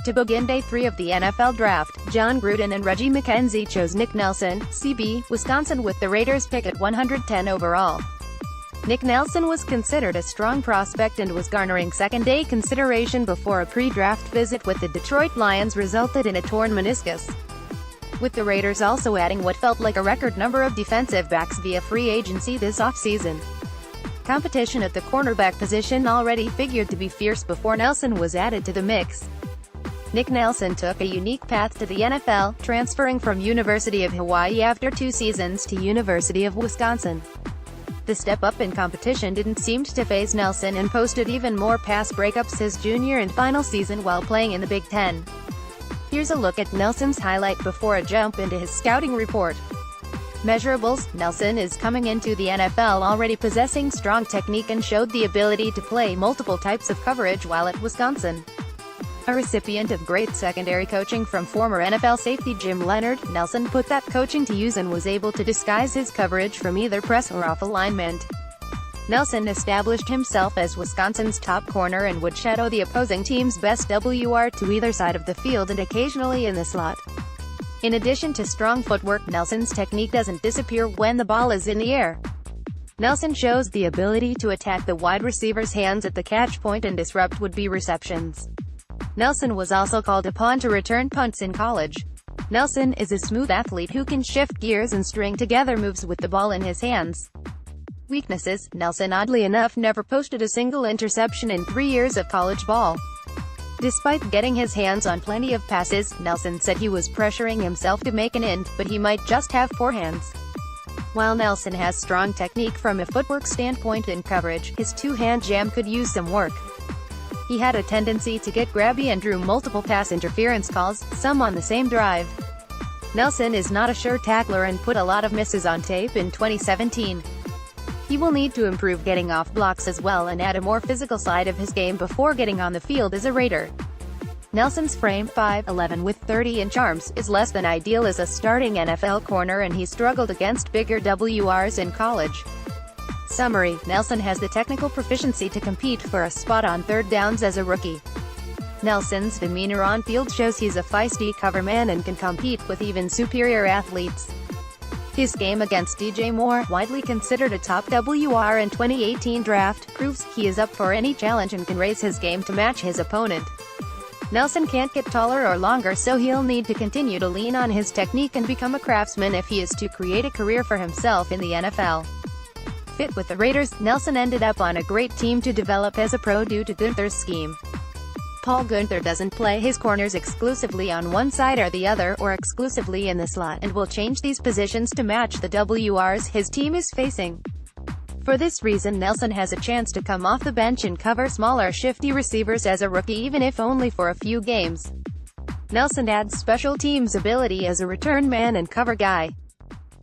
To begin Day 3 of the NFL Draft, John Gruden and Reggie McKenzie chose Nick Nelson, CB, Wisconsin with the Raiders pick at 110 overall. Nick Nelson was considered a strong prospect and was garnering second-day consideration before a pre-draft visit with the Detroit Lions resulted in a torn meniscus. With the Raiders also adding what felt like a record number of defensive backs via free agency this offseason. Competition at the cornerback position already figured to be fierce before Nelson was added to the mix. Nick Nelson took a unique path to the NFL, transferring from University of Hawaii after 2 seasons to University of Wisconsin. The step up in competition didn't seem to faze Nelson and posted even more pass breakups his junior and final season while playing in the Big Ten. Here's a look at Nelson's highlight before a jump into his scouting report. Measurables: Nelson is coming into the NFL already possessing strong technique and showed the ability to play multiple types of coverage while at Wisconsin. A recipient of great secondary coaching from former NFL safety Jim Leonhard, Nelson put that coaching to use and was able to disguise his coverage from either press or off alignment. Nelson established himself as Wisconsin's top corner and would shadow the opposing team's best WR to either side of the field and occasionally in the slot. In addition to strong footwork, Nelson's technique doesn't disappear when the ball is in the air. Nelson shows the ability to attack the wide receiver's hands at the catch point and disrupt would-be receptions. Nelson was also called upon to return punts in college. Nelson is a smooth athlete who can shift gears and string together moves with the ball in his hands. Weaknesses: Nelson oddly enough never posted a single interception in 3 years of college ball. Despite getting his hands on plenty of passes, Nelson said he was pressuring himself to make an end, but he might just have poor hands. While Nelson has strong technique from a footwork standpoint in coverage, his two-hand jam could use some work. He had a tendency to get grabby and drew multiple pass interference calls, some on the same drive. Nelson is not a sure tackler and put a lot of misses on tape in 2017. He will need to improve getting off blocks as well and add a more physical side of his game before getting on the field as a Raider. Nelson's frame, 5'11" with 30-inch arms, is less than ideal as a starting NFL corner and he struggled against bigger WRs in college. Summary: Nelson has the technical proficiency to compete for a spot on third downs as a rookie. Nelson's demeanor on field shows he's a feisty cover man and can compete with even superior athletes. His game against DJ Moore, widely considered a top WR in 2018 draft, proves he is up for any challenge and can raise his game to match his opponent. Nelson can't get taller or longer, so he'll need to continue to lean on his technique and become a craftsman if he is to create a career for himself in the NFL. Fit with the Raiders, Nelson ended up on a great team to develop as a pro due to Guenther's scheme. Paul Guenther doesn't play his corners exclusively on one side or the other, or exclusively in the slot, and will change these positions to match the WRs his team is facing. For this reason, Nelson has a chance to come off the bench and cover smaller, shifty receivers as a rookie even if only for a few games. Nelson adds special teams ability as a return man and cover guy.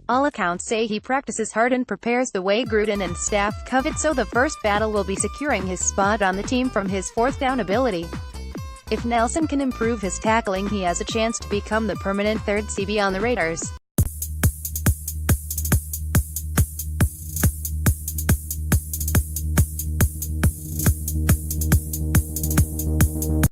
All accounts say he practices hard and prepares the way Gruden and staff covet, so the first battle will be securing his spot on the team from his fourth down ability. If Nelson can improve his tackling, he has a chance to become the permanent third CB on the Raiders.